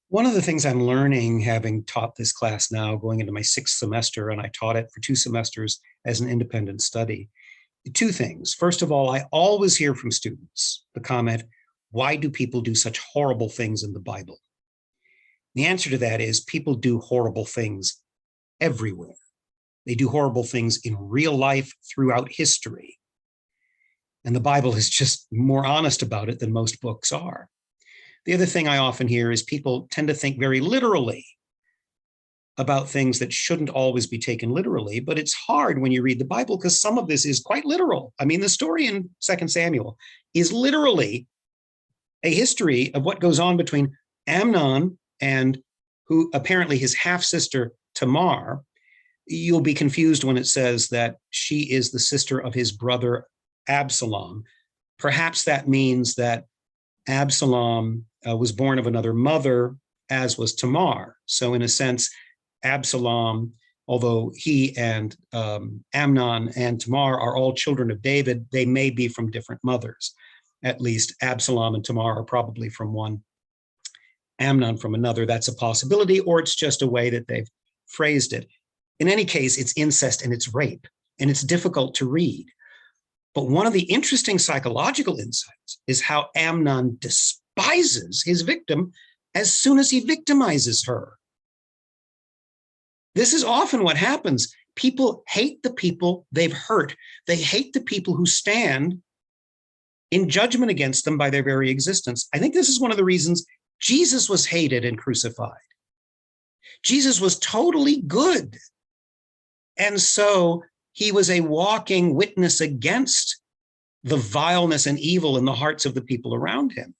One of the things I'm learning, having taught this class now, going into my sixth semester, and I taught it for 2 semesters as an independent study, two things. First of all, I always hear from students the comment, why do people do such horrible things in the Bible? The answer to that is people do horrible things everywhere. They do horrible things in real life throughout history. And the Bible is just more honest about it than most books are. The other thing I often hear is people tend to think very literally about things that shouldn't always be taken literally, but it's hard when you read the Bible because some of this is quite literal. I mean, the story in 2 Samuel is literally a history of what goes on between Amnon and who apparently his half-sister Tamar. You'll be confused when it says that she is the sister of his brother Absalom. Perhaps that means that Absalom was born of another mother, as was Tamar. So in a sense, Absalom, although he and Amnon and Tamar are all children of David, they may be from different mothers. At least Absalom and Tamar are probably from one, Amnon from another. That's a possibility, or it's just a way that they've phrased it. In any case, it's incest and it's rape, and it's difficult to read. But one of the interesting psychological insights is how Amnon despises his victim as soon as he victimizes her. This is often what happens. People hate the people they've hurt. They hate the people who stand in judgment against them by their very existence. I think this is one of the reasons Jesus was hated and crucified. Jesus was totally good. And so he was a walking witness against the vileness and evil in the hearts of the people around him.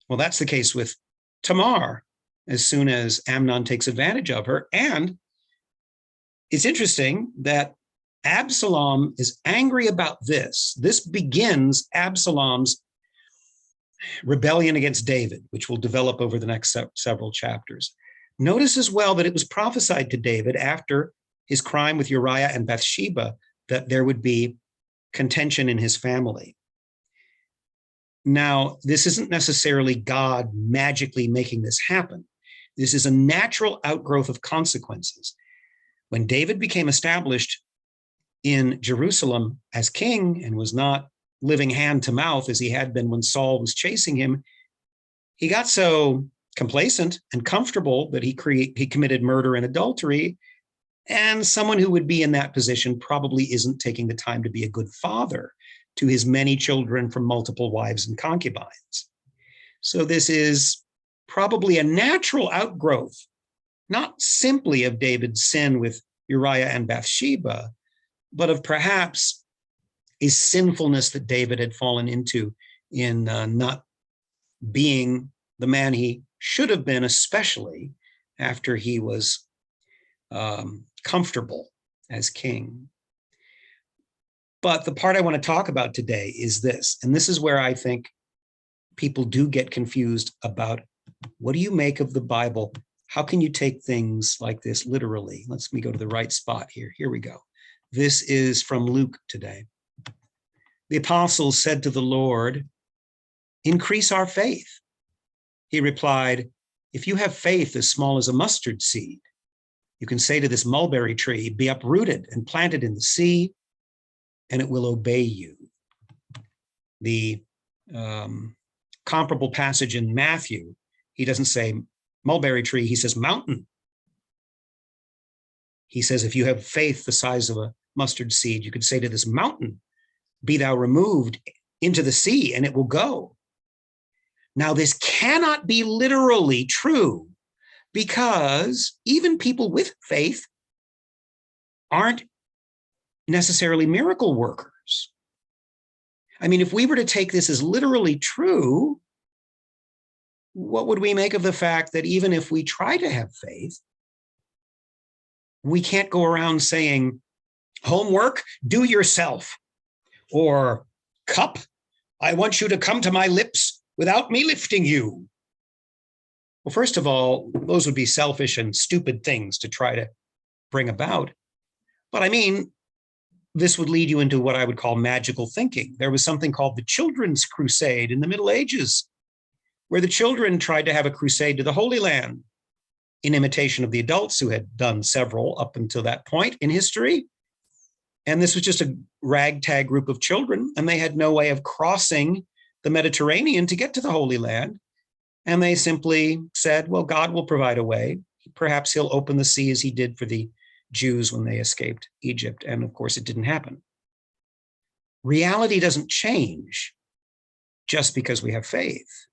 Well, that's the case with Tamar as soon as Amnon takes advantage of her. And it's interesting that Absalom is angry about this. This begins Absalom's rebellion against David, which will develop over the next several chapters. Notice as well that it was prophesied to David after his crime with Uriah and Bathsheba that there would be contention in his family. Now, this isn't necessarily God magically making this happen. This is a natural outgrowth of consequences. When David became established in Jerusalem as king and was not living hand to mouth as he had been when Saul was chasing him, he got so complacent and comfortable that he committed murder and adultery. And someone who would be in that position probably isn't taking the time to be a good father to his many children from multiple wives and concubines. So this is probably a natural outgrowth, not simply of David's sin with Uriah and Bathsheba, but of perhaps a sinfulness that David had fallen into in not being the man he should have been, especially after he was comfortable as king. But the part I want to talk about today is this, and this is where I think people do get confused about what do you make of the Bible? How can you take things like this literally? Let me go to the right spot here. Here we go. This is from Luke today. The apostles said to the Lord, "Increase our faith." He replied, "If you have faith as small as a mustard seed, you can say to this mulberry tree, be uprooted and planted in the sea, and it will obey you." The comparable passage in Matthew, he doesn't say mulberry tree, he says mountain. He says, if you have faith the size of a mustard seed, you could say to this mountain, be thou removed into the sea, and it will go. Now, this cannot be literally true because even people with faith aren't necessarily miracle workers. I mean, if we were to take this as literally true, what would we make of the fact that even if we try to have faith, we can't go around saying, homework, do yourself, or cup, I want you to come to my lips without me lifting you. Well, first of all, those would be selfish and stupid things to try to bring about. But I mean, this would lead you into what I would call magical thinking. There was something called the Children's Crusade in the Middle Ages, where the children tried to have a crusade to the Holy Land in imitation of the adults who had done several up until that point in history. And this was just a ragtag group of children, and they had no way of crossing the Mediterranean to get to the Holy Land. And they simply said, well, God will provide a way. Perhaps he'll open the sea as he did for the Jews when they escaped Egypt. And of course, it didn't happen. Reality doesn't change just because we have faith.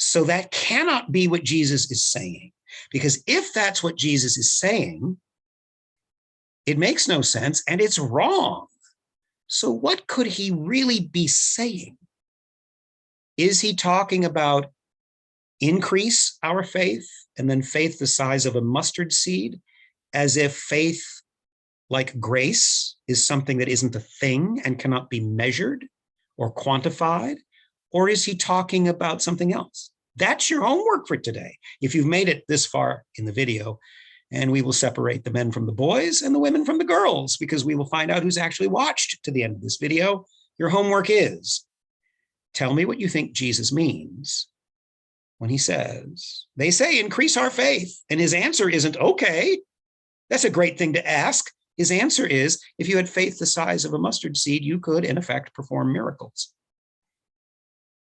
So that cannot be what Jesus is saying, because if that's what Jesus is saying, it makes no sense and it's wrong. So what could he really be saying? Is he talking about increase our faith and then faith the size of a mustard seed, as if faith like grace is something that isn't a thing and cannot be measured or quantified? Or is he talking about something else? That's your homework for today. If you've made it this far in the video, and we will separate the men from the boys and the women from the girls, because we will find out who's actually watched to the end of this video. Your homework is, tell me what you think Jesus means when he says, they say, increase our faith. And his answer isn't, okay, that's a great thing to ask. His answer is, if you had faith the size of a mustard seed, you could, in effect, perform miracles.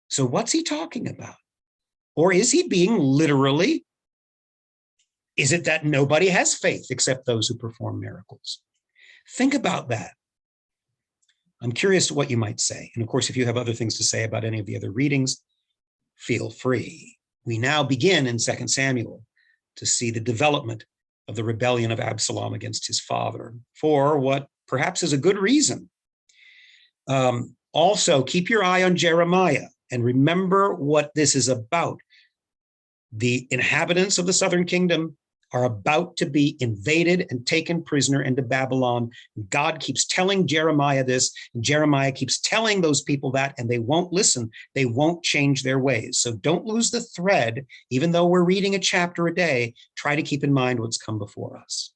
So what's he talking about? Or is he being literally, is it that nobody has faith except those who perform miracles? Think about that. I'm curious what you might say. And of course, if you have other things to say about any of the other readings, feel free. We now begin in 2 Samuel to see the development of the rebellion of Absalom against his father, for what perhaps is a good reason. Also, keep your eye on Jeremiah and remember what this is about. The inhabitants of the southern kingdom are about to be invaded and taken prisoner into Babylon. God keeps telling Jeremiah this, and Jeremiah keeps telling those people that, and they won't listen. They won't change their ways. So don't lose the thread. Even though we're reading a chapter a day, try to keep in mind what's come before us.